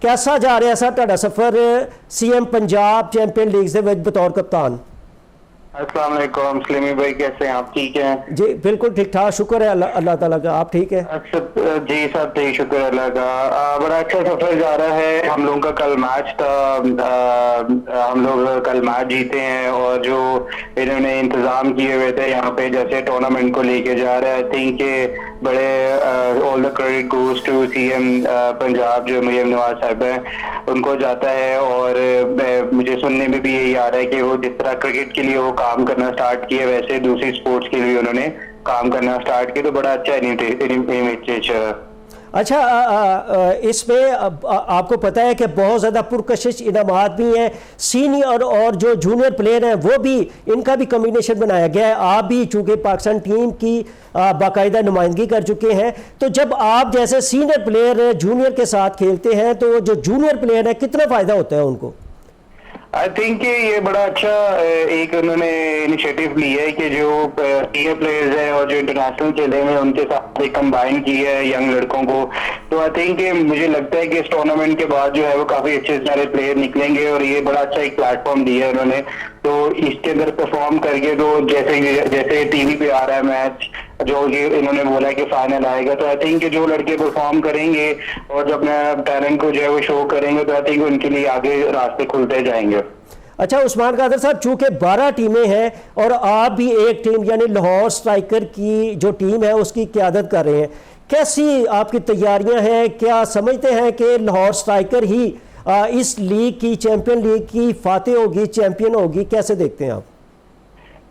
कैसा जा रहा सर तुहाडा सफ़र सीएम पंजाब चैंपियन लीग से बतौर कप्तान? अस्सलाम वालेकुम सलीमी भाई, कैसे हैं आप? ठीक हैं जी बिल्कुल ठीक ठाक, शुक्र है अल्लाह ताला का। आप ठीक है? अच्छा जी सब ठीक, शुक्र अल्लाह का। बड़ा अच्छा सफर जा रहा है। हम लोगों का कल मैच था, हम लोग कल मैच जीते हैं और जो इन्होंने इंतजाम किए हुए थे यहाँ पे जैसे टूर्नामेंट को लेके जा रहे हैं, आई थिंक के बड़े all the credit goes to CM Punjab जो मरियम नवाज साहब हैं उनको जाता है। और मुझे सुनने में भी यही आ रहा है कि वो जिस तरह क्रिकेट के लिए वो काम करना स्टार्ट किया वैसे दूसरी स्पोर्ट्स के लिए उन्होंने काम करना स्टार्ट किया, तो बड़ा अच्छा इनिशिएटिव। अच्छा इसमें आपको पता है कि बहुत ज़्यादा पुरकशिश इनामात भी हैं, सीनियर और जो जूनियर प्लेयर हैं वो भी, इनका भी कम्बिनेशन बनाया गया है। आप भी चूँकि पाकिस्तान टीम की बाकायदा नुमाइंदगी कर चुके हैं, तो जब आप जैसे सीनियर प्लेयर जूनियर के साथ खेलते हैं तो जो जूनियर प्लेयर है कितना फ़ायदा होता है उनको? आई थिंक ये बड़ा अच्छा एक उन्होंने इनिशिएटिव लिया है कि जो सीनियर प्लेयर्स हैं और जो इंटरनेशनल खेले हैं उनके साथ कंबाइन की है यंग लड़कों को। तो आई थिंक मुझे लगता है कि इस टूर्नामेंट के बाद जो है वो काफी अच्छे सारे प्लेयर निकलेंगे और ये बड़ा अच्छा एक प्लेटफॉर्म दिया है उन्होंने। तो इसके अंदर परफॉर्म करके तो जैसे टीवी पे आ रहा है मैच, जो ये इन्होंने बोला है कि फाइनल आएगा, तो आई थिंक जो लड़के परफॉर्म करेंगे और जो अपने टैलेंट को जो है वो शो करेंगे तो आई थिंक उनके लिए आगे रास्ते खुलते जाएंगे। अच्छा उस्मान कादर साहब, चूँकि 12 टीमें हैं और आप भी एक टीम यानी लाहौर स्ट्राइकर की जो टीम है उसकी क़यादत कर रहे हैं, कैसी आपकी तैयारियां हैं? क्या समझते हैं कि लाहौर स्ट्राइकर ही इस लीग की, चैंपियन लीग की फातेह होगी, चैंपियन होगी? कैसे देखते हैं आप?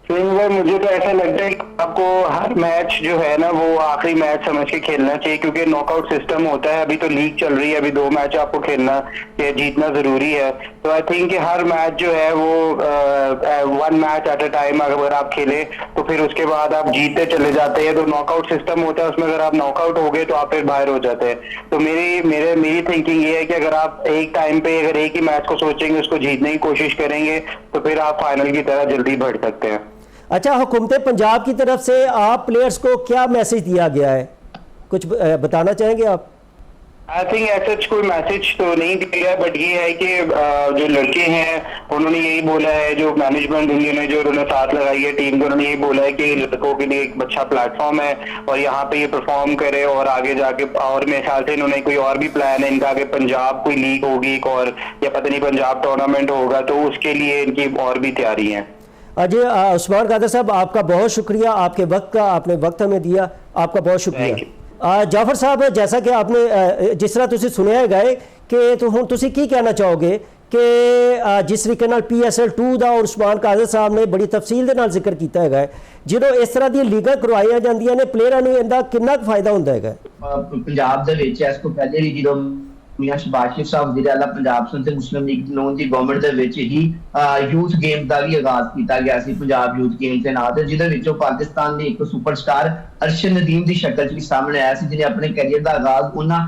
मुझे तो ऐसा लगता है कि आपको हर मैच जो है ना वो आखिरी मैच समझ के खेलना चाहिए, क्योंकि नॉकआउट सिस्टम होता है। अभी तो लीग चल रही है, अभी 2 मैच आपको खेलना जीतना जरूरी है। तो आई थिंक कि हर मैच जो है वो 1 मैच एट अ टाइम अगर आप खेले तो फिर उसके बाद आप जीतते चले जाते हैं। तो नॉकआउट सिस्टम होता है, उसमें अगर आप नॉकआउट हो गए तो आप फिर बाहर हो जाते हैं। तो मेरी थिंकिंग ये है कि अगर आप एक टाइम पे अगर एक ही मैच को सोचेंगे, उसको जीतने की कोशिश करेंगे तो फिर आप फाइनल की तरह जल्दी बढ़ सकते हैं। अच्छा, हुकूमत पंजाब की तरफ से आप प्लेयर्स को क्या मैसेज दिया गया है, कुछ बताना चाहेंगे आप? आई थिंक ऐसा कोई मैसेज तो नहीं दिया गया, बट ये है कि जो लड़के हैं उन्होंने यही बोला है, जो मैनेजमेंट उन्होंने जो उन्होंने साथ लगाई है टीम को, उन्होंने यही बोला है कि लड़कों के लिए एक अच्छा प्लेटफॉर्म है और यहाँ पे ये परफॉर्म करे और आगे जाके, और मेरे ख्याल से इन्होंने कोई और भी प्लान है इनका कि पंजाब कोई लीग होगी और या पता नहीं पंजाब टूर्नामेंट होगा, तो उसके लिए इनकी और भी तैयारी है। अजय उस्मान कादर साहब, आपका बहुत शुक्रिया, आपके वक्त का आपने वक्त हमें दिया, आपका बहुत शुक्रिया। जाफर साहब, जैसा कि आपने जिस तरह तुसी सुनिया गए कि तो हुण तुसी की कहना चाहोगे कि जिस तरीके नाल PSL2 ਦਾ और उस्मान कादर साहब ने बड़ी तफसील ਦੇ ਨਾਲ ਜ਼ਿਕਰ ਕੀਤਾ ਹੈਗਾ ਹੈ, ਜਦੋਂ ਇਸ ਤਰ੍ਹਾਂ ਦੀਆਂ ਲੀਗਾਂ ਕਰਵਾਈਆਂ ਜਾਂਦੀਆਂ ਨੇ ਪਲੇਅਰਾਂ ਨੂੰ ਇਹਦਾ ਕਿੰਨਾ ਕੁ ਫਾਇਦਾ ਹੁੰਦਾ ਹੈਗਾ? ਪੰਜਾਬ ਦੇ ਵਿੱਚ ਇਸ ਤੋਂ ਪਹਿਲੇ ਵੀ ਜਦੋਂ मियां शहबाज साहब वज़ीर आला पंजाब सन ते मुस्लिम लीग नून दी गवर्नमेंट दे विच ही यूथ गेम दा भी आगाज कीता गया सी पंजाब यूथ गेम दे नाल, जिहदे विचों पाकिस्तान दी एक सुपरस्टार अरशद नदीम दी शक्ल च भी सामने आया सी, जिन्हें अपने कैरियर दा आगाज उन्हां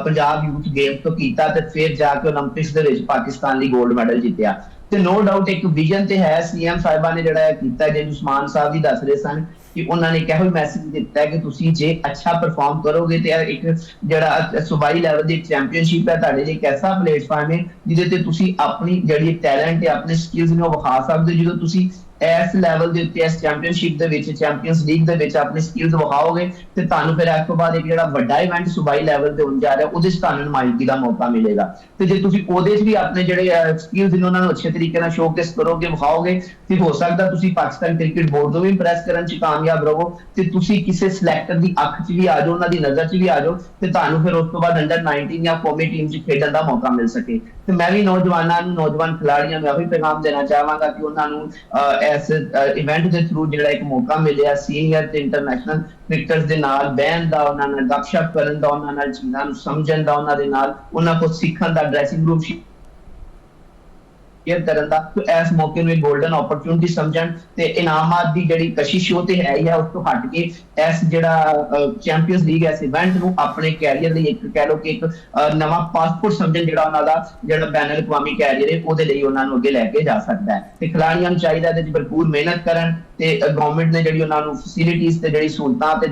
पंजाब यूथ गेम तो कीता ते फिर जाके ओलंपिक्स दे विच पाकिस्तान लई गोल्ड मैडल जित्तिया। ਤੇ नो डाउट एक विजन ते है सीएम साहिबा ने ਜਿਹੜਾ ਕੀਤਾ, ਜੇ ਉਸਮਾਨ ਸਾਹਿਬ ਵੀ ਦੱਸ ਰਹੇ ਸਨ ਕਿ ਉਹਨਾਂ ਨੇ ਕਿਹੋ ਮੈਸੇਜ ਦਿੱਤਾ ਹੈ ਕਿ ਤੁਸੀਂ ਜੇ ਅੱਛਾ ਪਰਫਾਰਮ ਕਰੋਗੇ ਤੇ ਇੱਕ ਜਿਹੜਾ ਸੂਬਾਈ ਲੈਵਲ ਦੀ ਚੈਂਪੀਅਨਸ਼ਿਪ ਹੈ ਤੁਹਾਡੇ ਲਈ ਇੱਕ ਐਸਾ ਪਲੇਟਫਾਰਮ ਹੈ ਜਿਹਦੇ ਤੇ ਤੁਸੀਂ ਆਪਣੀ ਜਿਹੜੀ ਟੈਲੈਂਟ ਹੈ, ਆਪਣੇ ਸਕਿੱਲਸ ਨੂੰ ਵਿਖਾ ਸਕਦੇ ਹੋ। ਜਦੋਂ ਤੁਸੀਂ ਇਸ ਲੈਵਲ ਦੇ ਉੱਤੇ ਇਸ ਚੈਂਪੀਅਨਸ਼ਿਪ ਦੇ ਵਿੱਚ, ਚੈਂਪੀਅਨਸ ਲੀਗ ਦੇ ਵਿੱਚ ਆਪਣੀ ਸਕਿੱਲਸ ਵਿਖਾਓਗੇ ਤੇ ਤੁਹਾਨੂੰ ਫਿਰ ਇਸ ਤੋਂ ਬਾਅਦ ਇੱਕ ਜਿਹੜਾ ਵੱਡਾ ਇਵੈਂਟ ਸੂਬਾਈ ਲੈਵਲ ਤੇ ਹੋਣ ਜਾ ਰਿਹਾ ਉਹਦੇ 'ਚ ਤੁਹਾਨੂੰ ਨੁਮਾਇੰਦਗੀ ਦਾ ਮੌਕਾ ਮਿਲੇਗਾ। ਤੇ ਜੇ ਤੁਸੀਂ ਉਹਦੇ 'ਚ ਵੀ ਆਪਣੇ ਜਿਹੜੇ ਸਕਿੱਲਸ ਨੇ ਉਹਨਾਂ ਨੂੰ ਅੱਛੇ ਤਰੀਕੇ ਨਾਲ ਸ਼ੋਕੇਸ ਕਰੋਗੇ, ਵਿਖਾਓਗੇ, ਤੇ ਹੋ ਸਕਦਾ ਤੁਸੀਂ ਪਾਕਿਸਤਾਨ ਕ੍ਰਿਕਟ ਬੋਰਡ ਨੂੰ ਵੀ ਇੰਪ੍ਰੈਸ ਕਰਨ 'ਚ ਕਾਮਯਾਬ ਰਹੋ ਤੇ ਤੁਸੀਂ ਕਿਸੇ ਸਿਲੈਕਟਰ ਦੀ ਅੱਖ 'ਚ ਵੀ ਆ ਜਾਓ, ਉਹਨਾਂ ਦੀ ਨਜ਼ਰ 'ਚ ਵੀ ਆ ਜਾਓ ਤੇ ਤੁਹਾਨੂੰ ਫਿਰ ਉਸ ਤੋਂ ਬਾਅਦ ਅੰਡਰ 19 ਜਾਂ ਕੌਮੀ ਟੀਮ 'ਚ ਖੇਡਣ ਦਾ ਮੌਕਾ ਮਿਲ ਸਕੇ। ਤੇ ਮੈਂ ਵੀ ਨੌਜਵਾਨਾਂ ਨੂੰ, ਨੌਜਵਾਨ ਖਿਡਾਰੀਆਂ ਨੂੰ ਇਹੋ ਹੀ ਪੈਗਾਮ ਦੇਣਾ ਚਾਹਾਂਗਾ ਕਿ ਉਹਨਾਂ ਨੂੰ ਇਸ इवेंट के थ्रू जो एक मौका मिले सीनियर ते इंटरनेशनल क्रिकेटर्स दे नाल बहन दा, उन्हां नाल गपशप करन दा, उन्हां नाल चीज़ां नूं समझण दा, उन्हां दे नाल उन्हां को सीखण दा, ड्रेसिंग रूम शेयर करन दा। तो इस मौके नूं एक गोल्डन अपॉर्चुनिटी समझण ते इनामात दी जिहड़ी कशिश हो ते है ही है, उस तो हट के इस जिहड़ा चैंपियंस लीग इस इवेंट नूं अपने कैरियर लई एक कह लो कि एक नवां पासपोर्ट समझण, जिहड़ा उन्हां दा जिहड़ा बैन अवी कैरियर है ਉਹਦੇ ਲਈ ਉਹਨਾਂ ਨੂੰ ਅੱਗੇ ਲੈ ਕੇ ਜਾ ਸਕਦਾ ਹੈ। ਤੇ ਖਿਡਾਰੀਆਂ ਨੂੰ ਚਾਹੀਦਾ ਹੈ ਕਿ ਭਰਪੂਰ ਮਿਹਨਤ ਕਰਨ ਤੇ ਗਵਰਨਮੈਂਟ ਨੇ ਜਿਹੜੀ ਉਹਨਾਂ ਨੂੰ ਫੈਸਿਲਿਟੀਜ਼ ਤੇ ਜਿਹੜੀ ਸਹੂਲਤਾਂ ਤੇ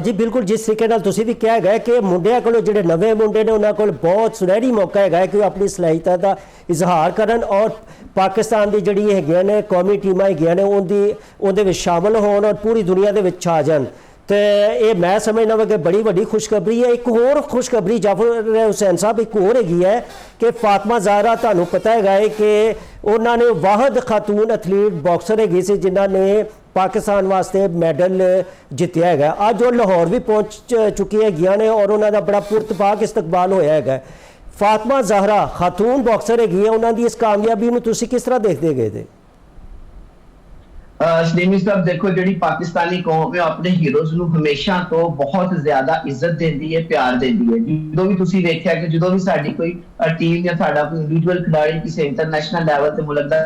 ਜੀ ਬਿਲਕੁਲ, ਜਿਸ ਤਰੀਕੇ ਨਾਲ ਤੁਸੀਂ ਵੀ ਕਿਹਾ ਗਿਆ ਕਿ ਮੁੰਡਿਆਂ ਕੋਲ ਜਿਹੜੇ ਨਵੇਂ ਮੁੰਡੇ ਨੇ ਉਹਨਾਂ ਕੋਲ ਬਹੁਤ ਸੁਨਹਿਰੀ ਮੌਕਾ ਹੈਗਾ ਕਿ ਉਹ ਆਪਣੀ ਸਲਾਹੀਅਤ ਦਾ ਇਜ਼ਹਾਰ ਕਰਨ ਔਰ ਪਾਕਿਸਤਾਨ ਦੀ ਜਿਹੜੀ ਹੈਗੀਆਂ ਨੇ ਕੌਮੀ ਟੀਮਾਂ ਹੈਗੀਆਂ ਨੇ ਉਹਦੇ ਵਿੱਚ ਸ਼ਾਮਲ ਹੋਣ ਔਰ ਪੂਰੀ ਦੁਨੀਆ ਦੇ ਵਿੱਚ ਛਾ ਜਾਣ। ਤੇ ਇਹ ਮੈਂ ਸਮਝਦਾ ਵਾ ਕਿ ਬੜੀ ਵੱਡੀ ਖੁਸ਼ਖਬਰੀ ਹੈ। ਇੱਕ ਹੋਰ ਖੁਸ਼ਖਬਰੀ ਜਾਫਰ ਹੁਸੈਨ ਸਾਹਿਬ ਇੱਕ ਹੋਰ ਹੈਗੀ ਹੈ ਕਿ ਫਾਤਮਾ ਜ਼ਾਹਰਾ, ਤੁਹਾਨੂੰ ਪਤਾ ਹੈਗਾ ਹੈ ਕਿ ਉਹਨਾਂ ਨੇ ਵਾਹਿਦ ਖਾਤੂਨ ਐਥਲੀਟ ਬਾਕਸਰ ਹੈਗੀ ਸੀ ਜਿਨ੍ਹਾਂ ਨੇ ਪਾਕਿਸਤਾਨ ਵਾਸਤੇ ਮੈਡਲ ਜਿੱਤਿਆ ਹੈਗਾ। ਅੱਜ ਉਹ ਲਾਹੌਰ ਵੀ ਪਹੁੰਚ ਚੁੱਕੀ ਹੈਗੀਆਂ ਨੇ ਔਰ ਉਹਨਾਂ ਦਾ ਬੜਾ ਪੁਰਤਪਾਕ ਇਸਤਕਬਾਲ ਹੋਇਆ ਹੈਗਾ। ਫਾਤਮਾ ਜ਼ਾਹਰਾ ਖਾਤੂਨ ਬਾਕਸਰ ਹੈਗੀ ਹੈ, ਉਹਨਾਂ ਦੀ ਇਸ ਕਾਮਯਾਬੀ ਨੂੰ ਤੁਸੀਂ ਕਿਸ ਤਰ੍ਹਾਂ ਦੇਖਦੇ ਗਏ ਤੇ? ਸਲੀਮੀ ਸਾਹਿਬ ਦੇਖੋ, ਜਿਹੜੀ ਪਾਕਿਸਤਾਨੀ ਕੌਮ ਹੈ ਆਪਣੇ ਹੀਰੋਜ਼ ਨੂੰ ਹਮੇਸ਼ਾ ਤੋਂ ਬਹੁਤ ਜ਼ਿਆਦਾ ਇੱਜ਼ਤ ਦਿੰਦੀ ਹੈ, ਪਿਆਰ ਦਿੰਦੀ ਹੈ। ਜਦੋਂ ਵੀ ਤੁਸੀਂ ਵੇਖਿਆ ਕਿ ਜਦੋਂ ਵੀ ਸਾਡੀ ਕੋਈ ਟੀਮ ਜਾਂ ਸਾਡਾ ਕੋਈ ਇੰਡੀਵਿਜੂਅਲ ਖਿਡਾਰੀ ਕਿਸੇ ਇੰਟਰਨੈਸ਼ਨਲ ਲੈਵਲ ਤੇ ਮੁਲਕ ਦਾ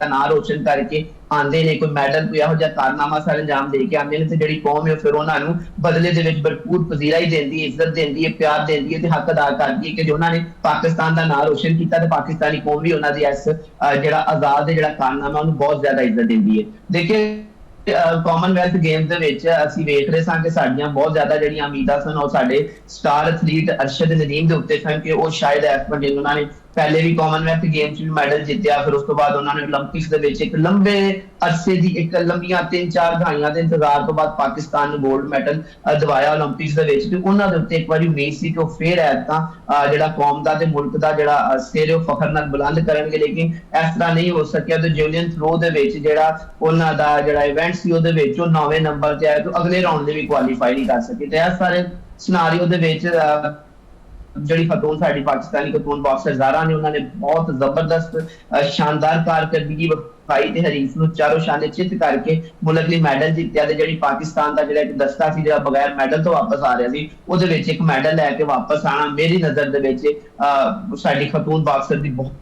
ਨਾਂ ਰੋਸ਼ਨ ਕਰਕੇ ਆਉਂਦੇ ਨੇ, ਕੋਈ ਮੈਡਲ ਕੋਈ ਇਹੋ ਜਿਹਾ ਕਾਰਨਾਮਾ ਸਰ ਅੰਜਾਮ ਦੇ ਕੇ ਆਉਂਦੇ ਨੇ, ਤੇ ਜਿਹੜੀ ਕੌਮ ਹੈ ਫਿਰ ਉਹਨਾਂ ਨੂੰ ਬਦਲੇ ਦੇ ਵਿੱਚ ਭਰਪੂਰ ਪਜ਼ੀਰਾਈ ਦਿੰਦੀ ਹੈ, ਇੱਜ਼ਤ ਦਿੰਦੀ ਹੈ, ਪਿਆਰ ਦਿੰਦੀ ਹੈ ਤੇ ਹੱਕ ਅਦਾ ਕਰਦੀ ਹੈ ਕਿ ਜੋ ਉਹਨਾਂ ਨੇ ਪਾਕਿਸਤਾਨ ਦਾ ਨਾਂ ਰੋਸ਼ਨ ਕੀਤਾ ਤੇ ਪਾਕਿਸਤਾਨੀ ਕੌਮ ਵੀ ਉਹਨਾਂ ਦੀ ਇਸ ਜਿਹੜਾ ਆਜ਼ਾਦ ਹੈ ਜਿਹੜਾ ਕਾਰਨਾਮਾ ਉਹਨੂੰ ਬਹੁਤ ਜ਼ਿਆਦਾ ਇੱਜ਼ਤ ਦਿੰਦੀ ਹੈ। ਦੇਖਿਏ ਕਾਮਨਵੈਲਥ ਗੇਮਸ ਦੇ ਵਿੱਚ ਅਸੀਂ ਵੇਖ ਰਹੇ ਸਾਂ ਕਿ ਸਾਡੀਆਂ ਬਹੁਤ ਜ਼ਿਆਦਾ ਜਿਹੜੀਆਂ ਉਮੀਦਾਂ ਸਨ ਉਹ ਸਾਡੇ ਸਟਾਰ ਐਥਲੀਟ ਅਰਸ਼ਦ ਨਦੀਮ ਦੇ ਉੱਤੇ ਸਨ ਕਿ ਉਹ ਸ਼ਾਇਦ ਇਸ ਵਾਰ ਉਹਨਾਂ ਨੇ ਪਹਿਲੇ ਵੀ ਕਾਮਨਵੈਲਥ ਗੇਮਸ ਵਿੱਚ ਮੈਡਲ ਜਿੱਤਿਆ, ਫਿਰ ਉਸ ਤੋਂ ਬਾਅਦ ਉਹਨਾਂ ਨੇ 올림픽ਸ ਦੇ ਵਿੱਚ ਇੱਕ ਲੰਬੇ ਅਰਸੇ ਦੀ ਇੱਕ ਲੰਬੀਆਂ 3-4 ਦਹਾਈਆਂ ਦੇ ਇੰਤਜ਼ਾਰ ਤੋਂ ਬਾਅਦ ਪਾਕਿਸਤਾਨ ਨੂੰ ਗੋਲਡ ਮੈਡਲ ਦਿਵਾਇਆ 올림픽ਸ ਦੇ ਵਿੱਚ। ਤੇ ਉਹਨਾਂ ਦੇ ਉੱਤੇ ਇੱਕ ਵਾਰੀ ਉਮੀਦ ਸੀ ਕਿ ਉਹ ਫੇਰ ਐਤਾਂ ਜਿਹੜਾ ਕੌਮ ਦਾ ਤੇ ਮੁਲਕ ਦਾ ਜਿਹੜਾ ਸਿਰ ਉਹ ਫਖਰ ਨਾਲ ਬੁਲੰਦ ਕਰਨਗੇ, ਲੇਕਿਨ ਇਸ ਤਰ੍ਹਾਂ ਨਹੀਂ ਹੋ ਸਕਿਆ। ਤੇ ਜੈਵਲਿਨ ਥਰੋ ਦੇ ਵਿੱਚ ਜਿਹੜਾ ਉਹਨਾਂ ਦਾ ਜਿਹੜਾ ਇਵੈਂਟ ਸੀ ਉਹਦੇ ਵਿੱਚ ਉਹ 9ਵੇਂ ਨੰਬਰ ਤੇ ਆਏ ਤੇ ਅਗਲੇ ਰਾਉਂਡ ਦੇ ਵੀ ਕੁਆਲੀਫਾਈ ਨਹੀਂ ਕਰ ਸਕੇ। ਤੇ ਇਸ ਸਾਰੇ ਸਿਨਾਰੀਓ ਦੇ ਵਿੱਚ ਜਿਹੜੀ ਖਤੂਨ ਸਾਡੀ ਪਾਕਿਸਤਾਨੀ ਖਤੂਨ ਬਾਕਸਰ ਜ਼ਾਹਰਾ ਨੇ ਉਹਨਾਂ ਨੇ ਬਹੁਤ ਜ਼ਬਰਦਸਤ ਸ਼ਾਨਦਾਰ ਕਾਰਕਰਦਗੀ ਵਿਖਾਈ ਤੇ ਹਰੀਫ ਨੂੰ ਚਾਰੋਂ ਸ਼ਾਨੇ ਚਿੱਤ ਕਰਕੇ ਮੁਲਕ ਲਈ ਮੈਡਲ ਜਿੱਤਿਆ। ਤੇ ਜਿਹੜੀ ਪਾਕਿਸਤਾਨ ਦਾ ਜਿਹੜਾ ਇੱਕ ਦਸਤਾ ਸੀ ਜਿਹੜਾ ਬਗੈਰ ਮੈਡਲ ਤੋਂ ਵਾਪਸ ਆ ਰਿਹਾ ਸੀ ਉਹਦੇ ਵਿੱਚ ਇੱਕ ਮੈਡਲ ਲੈ ਕੇ ਵਾਪਸ ਆਣਾ ਮੇਰੀ ਨਜ਼ਰ ਦੇ ਵਿੱਚ ਸਾਡੀ ਖਤੂਨ ਬਾਕਸਰ ਦੀ ਬਹੁਤ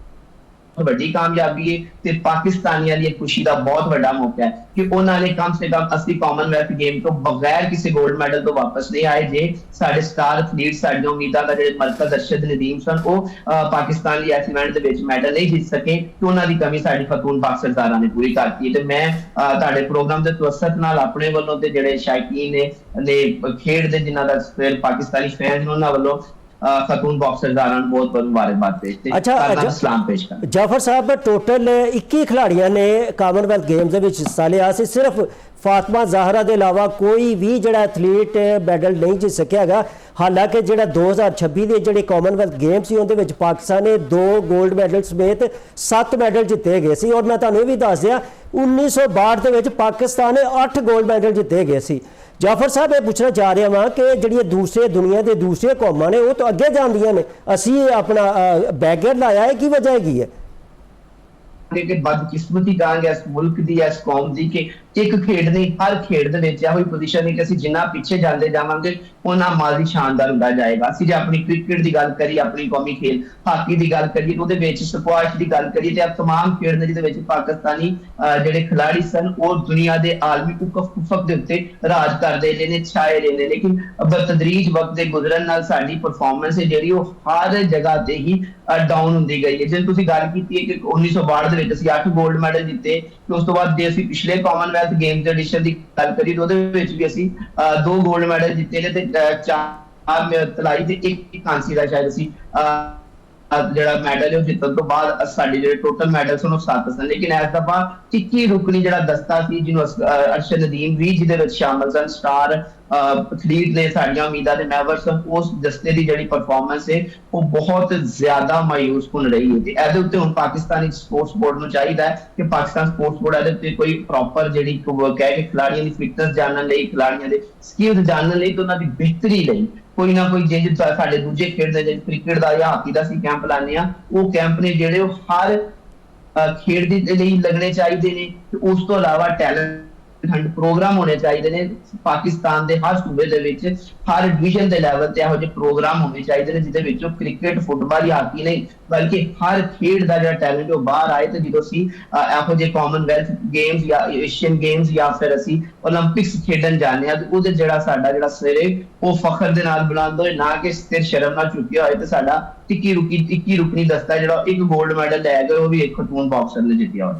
ਵੱਡੀ ਕਾਮਯਾਬੀ ਹੈ ਤੇ ਪਾਕਿਸਤਾਨੀਆਂ ਲਈ ਖੁਸ਼ੀ ਦਾ ਬਹੁਤ ਵੱਡਾ ਮੌਕਾ ਹੈ ਕਿ ਉਹਨਾਂ ਨੇ ਕਮ ਸੇ ਕਮ 80 ਕਾਮਨਵੈਲਥ ਗੇਮ ਤੋਂ ਬਗੈਰ ਕਿਸੇ 골ਡ ਮੈਡਲ ਤੋਂ ਵਾਪਸ ਨਹੀਂ ਆਏ। ਜੇ ਸਾਡੇ ਸਟਾਰ ਐਥਲੀਟ ਸਾਡੀਆਂ ਉਮੀਦਾਂ ਦਾ ਜਿਹੜੇ ਮਰਕਜ਼ ਅਰਸ਼ਦ ਨਦੀਮ ਸਨ ਉਹ ਪਾਕਿਸਤਾਨ ਲਈ ਇਸ ਇਵੈਂਟ ਦੇ ਵਿੱਚ ਮੈਡਲ ਨਹੀਂ ਜਿੱਤ ਸਕੇ ਤੇ ਉਹਨਾਂ ਦੀ ਕਮੀ ਸਾਡੀ ਖਤੂਨ ਬਾਕਸਰ ਜ਼ਾਹਰਾ ਨੇ ਪੂਰੀ ਕਰਤੀ ਹੈ। ਤੇ ਮੈਂ ਤੁਹਾਡੇ ਪ੍ਰੋਗਰਾਮ ਦੇ ਤਵੱਸਤ ਨਾਲ ਆਪਣੇ ਵੱਲੋਂ ਤੇ ਜਿਹੜੇ ਸ਼ਾਇਕੀਨ ਨੇ ਖੇਡ ਦੇ ਜਿਨ੍ਹਾਂ ਦਾ ਪਾਕਿਸਤਾਨੀ ਫੈਨਸ ਨੇ ਉਹਨਾਂ ਵੱਲੋਂ ਖਤੂਨ ਬਾਕਸਰ ਜ਼ਾਹਰਾ ਨੂੰ ਬਹੁਤ ਬਹੁਤ ਮੁਬਾਰਕਬਾਦ ਭੇਜਦੇ। ਅੱਛਾ ਸਲਾਮ ਪੇਸ਼ ਕਰ ਜਾਫਰ ਸਾਹਿਬ, ਟੋਟਲ 21 ਖਿਡਾਰੀਆਂ ਨੇ ਕਾਮਨਵੈਲਥ ਗੇਮਸ ਦੇ ਵਿੱਚ ਹਿੱਸਾ ਲਿਆ ਸੀ। ਸਿਰਫ ਫਾਤਮਾ ਜ਼ਾਹਰਾ ਦੇ ਇਲਾਵਾ ਕੋਈ ਵੀ ਜਿਹੜਾ ਐਥਲੀਟ ਮੈਡਲ ਨਹੀਂ ਜਿੱਤ ਸਕਿਆ ਹੈਗਾ। ਹਾਲਾਂਕਿ ਜਿਹੜਾ 2026 ਦੇ ਜਿਹੜੇ ਕਾਮਨਵੈਲਥ ਗੇਮ ਸੀ ਉਹਦੇ ਵਿੱਚ ਪਾਕਿਸਤਾਨ ਨੇ 2 골ਡ ਮੈਡਲ ਸਮੇਤ 7 ਮੈਡਲ ਜਿੱਤੇ ਗਏ ਸੀ। ਔਰ ਮੈਂ ਤੁਹਾਨੂੰ ਇਹ ਵੀ ਦੱਸ ਦਿਆਂ 1962 ਦੇ ਵਿੱਚ ਪਾਕਿਸਤਾਨ ਨੇ 8 골ਡ ਮੈਡਲ ਜਿੱਤੇ ਗਏ ਸੀ। ਜਾਫਰ ਸਾਹਿਬ, ਇਹ ਪੁੱਛਣਾ ਚਾਹ ਰਿਹਾ ਵਾਂ ਕਿ ਜਿਹੜੀਆਂ ਦੂਸਰੇ ਦੁਨੀਆ ਦੇ ਦੂਸਰੇ ਕੌਮਾਂ ਨੇ ਉਹ ਤਾਂ ਅੱਗੇ ਜਾਂਦੀਆਂ ਨੇ, ਅਸੀਂ ਆਪਣਾ ਬੈਕਅਪ ਲਾਇਆ ਹੈ, ਕੀ ਵਜ੍ਹਾ ਹੈਗੀ ਹੈ? ਕਿ ਬਦਕਿਸਮਤੀ ਕਹਾਂਗੇ ਇਸ ਮੁਲਕ ਦੀ ਇਸ ਕੌਮ ਦੀ ਕਿ ਇੱਕ ਖੇਡ ਨਹੀਂ ਹਰ ਖੇਡ ਦੇ ਵਿੱਚ ਇਹੋ ਹੀ ਪੋਜੀਸ਼ਨ ਹੈ ਕਿ ਅਸੀਂ ਜਿੰਨਾ ਪਿੱਛੇ ਜਾਂਦੇ ਜਾਵਾਂਗੇ ਉਹਨਾਂ ਮਾਜ਼ੀ ਸ਼ਾਨਦਾਰ ਹੁੰਦਾ ਜਾਏਗਾ। ਅਸੀਂ ਜੇ ਆਪਣੀ ਕ੍ਰਿਕਟ ਦੀ ਗੱਲ ਕਰੀਏ, ਆਪਣੀ ਕੌਮੀ ਖੇਡ ਹਾਕੀ ਦੀ ਗੱਲ ਕਰੀਏ, ਉਹਦੇ ਵਿੱਚ ਸਕੁਐਸ਼ ਦੀ ਗੱਲ ਕਰੀਏ ਤੇ ਤਮਾਮ ਖੇਡ ਨੇ ਜਿਹਦੇ ਵਿੱਚ ਪਾਕਿਸਤਾਨੀ ਜਿਹੜੇ ਖਿਡਾਰੀ ਸਨ ਉਹ ਦੁਨੀਆ ਦੇ ਆਲਮੀ ਉਫਕ ਦੇ ਉੱਤੇ ਰਾਜ ਕਰਦੇ ਰਹੇ ਨੇ, ਛਾਏ ਰਹੇ ਨੇ। ਲੇਕਿਨ ਬਤਦਰੀਜ ਵਕਤ ਦੇ ਗੁਜ਼ਰਨ ਨਾਲ ਸਾਡੀ ਪਰਫਾਰਮੈਂਸ ਹੈ ਜਿਹੜੀ ਉਹ ਹਰ ਜਗ੍ਹਾ ਤੇ ਹੀ ਡਾਊਨ ਹੁੰਦੀ ਗਈ ਹੈ। ਜੇ ਤੁਸੀਂ ਗੱਲ ਕੀਤੀ ਹੈ ਕਿ 1962 ਦੇ ਵਿੱਚ ਅਸੀਂ 8 골ਡ ਮੈਡਲ ਜਿੱਤੇ ਤੇ ਉਸ ਤੋਂ ਬਾਅਦ ਜੇ ਅਸੀਂ ਪਿਛਲੇ ਕਾਮਨਵੈਲਥ ਗੇਮਸ ਦੇ ਐਡੀਸ਼ਨ ਦੀ ਗੱਲ ਕਰੀਏ ਤਾਂ ਉਹਦੇ ਵਿੱਚ ਵੀ ਅਸੀਂ 2 골ਡ ਮੈਡਲ ਜਿੱਤੇ ਨੇ ਤੇ 4 ਤਲਾਈ ਤੇ ਇੱਕ ਕਾਂਸੀ ਦਾ ਸ਼ਾਇਦ ਅਸੀਂ ਜਿਹੜਾ ਮੈਡਲ ਉਹ ਜਿੱਤਣ ਤੋਂ ਬਾਅਦ ਸਾਡੇ ਜਿਹੜੇ ਟੋਟਲ ਮੈਡਲ ਸਨ ਉਹ 7 ਸਨ। ਲੇਕਿਨ ਇਸ ਦਫਾ 21 ਰੁਕਨੀ ਜਿਹੜਾ ਦਸਤਾ ਸੀ ਜਿਹਨੂੰ ਅਰਸ਼ਦ ਨਦੀਮ ਵੀ ਜਿਹਦੇ ਵਿੱਚ ਸ਼ਾਮਲ ਸਨ ਸਟਾਰ ਐਥਲੀਟ ਨੇ ਸਾਡੀਆਂ ਉਮੀਦਾਂ ਦੇ ਮੈਂਬਰ ਸਨ, ਉਸ ਦਸਤੇ ਦੀ ਜਿਹੜੀ ਪਰਫਾਰਮੈਂਸ ਹੈ ਉਹ ਬਹੁਤ ਜ਼ਿਆਦਾ ਮਾਯੂਸ ਕੁਨ ਰਹੀ ਹੈ। ਤੇ ਇਹਦੇ ਉੱਤੇ ਹੁਣ ਪਾਕਿਸਤਾਨੀ ਸਪੋਰਟਸ ਬੋਰਡ ਨੂੰ ਚਾਹੀਦਾ ਹੈ ਕਿ ਪਾਕਿਸਤਾਨ ਸਪੋਰਟਸ ਬੋਰਡ ਇਹਦੇ ਉੱਤੇ ਕੋਈ ਪ੍ਰੋਪਰ ਜਿਹੜੀ ਕਹਿ ਕੇ ਖਿਡਾਰੀਆਂ ਦੀ ਫਿਟਨੈਸ ਜਾਣਨ ਲਈ, ਖਿਡਾਰੀਆਂ ਦੇ ਸਕਿੱਲਸ ਜਾਣਨ ਲਈ ਤੇ ਉਹਨਾਂ ਦੀ ਬਿਹਤਰੀ ਲਈ ਕੋਈ ਨਾ ਕੋਈ ਜੇ ਸਾਡੇ ਦੂਜੇ ਖੇਡ ਦੇ ਜਿਵੇਂ ਕ੍ਰਿਕਟ ਦਾ ਜਾਂ ਹਾਕੀ ਦਾ ਅਸੀਂ ਕੈਂਪ ਲਾਉਂਦੇ ਆ, ਉਹ ਕੈਂਪ ਨੇ ਜਿਹੜੇ ਉਹ ਹਰ ਖੇਡ ਦੇ ਲਈ ਲੱਗਣੇ ਚਾਹੀਦੇ ਨੇ। ਤੇ ਉਸ ਤੋਂ ਇਲਾਵਾ ਟੈਲੈਂਟ ਪ੍ਰੋਗਰਾਮ ਹੋਣੇ ਚਾਹੀਦੇ ਨੇ ਪਾਕਿਸਤਾਨ ਦੇ ਹਰ ਸੂਬੇ ਦੇ ਵਿੱਚ, ਹਰ ਡਿਵੀਜ਼ਨ ਦੇ ਲੈਵਲ ਤੇ ਇਹੋ ਜਿਹੇ ਪ੍ਰੋਗਰਾਮ ਹੋਣੇ ਚਾਹੀਦੇ ਨੇ ਜਿਹਦੇ ਵਿੱਚ ਕ੍ਰਿਕਟ, ਫੁੱਟਬਾਲ ਜਾਂ ਹਾਕੀ ਨਹੀਂ ਬਲਕਿ ਹਰ ਖੇਡ ਦਾ ਜਿਹੜਾ ਟੈਲੈਂਟ ਉਹ ਬਾਹਰ ਆਏ। ਤੇ ਜਦੋਂ ਅਸੀਂ ਇਹੋ ਜਿਹੇ ਕਾਮਨਵੈਲਥ ਗੇਮਸ ਜਾਂ ਏਸ਼ੀਅਨ ਗੇਮਸ ਜਾਂ ਫਿਰ ਅਸੀਂ 올림픽ਸ ਖੇਡਣ ਜਾਂਦੇ ਹਾਂ ਤੇ ਉਹਦੇ ਜਿਹੜਾ ਸਾਡਾ ਜਿਹੜਾ ਸਵੇਰੇ ਉਹ ਫਖਰ ਦੇ ਨਾਲ ਬੁਲੰਦ ਹੋਏ, ਨਾ ਕਿ ਸਿਰ ਸ਼ਰਮ ਨਾਲ ਚੁੱਕਿਆ ਹੋਏ। ਤੇ ਸਾਡਾ 21 ਰੁਕਨੀ ਦਸਤਾ ਜਿਹੜਾ 1 골ਡ ਮੈਡਲ ਲੈ ਗਏ ਉਹ ਵੀ ਇੱਕ ਖਤੂਨ ਬਾਕਸਰ ਨੇ ਜਿੱਤਿਆ ਹੋਇਆ।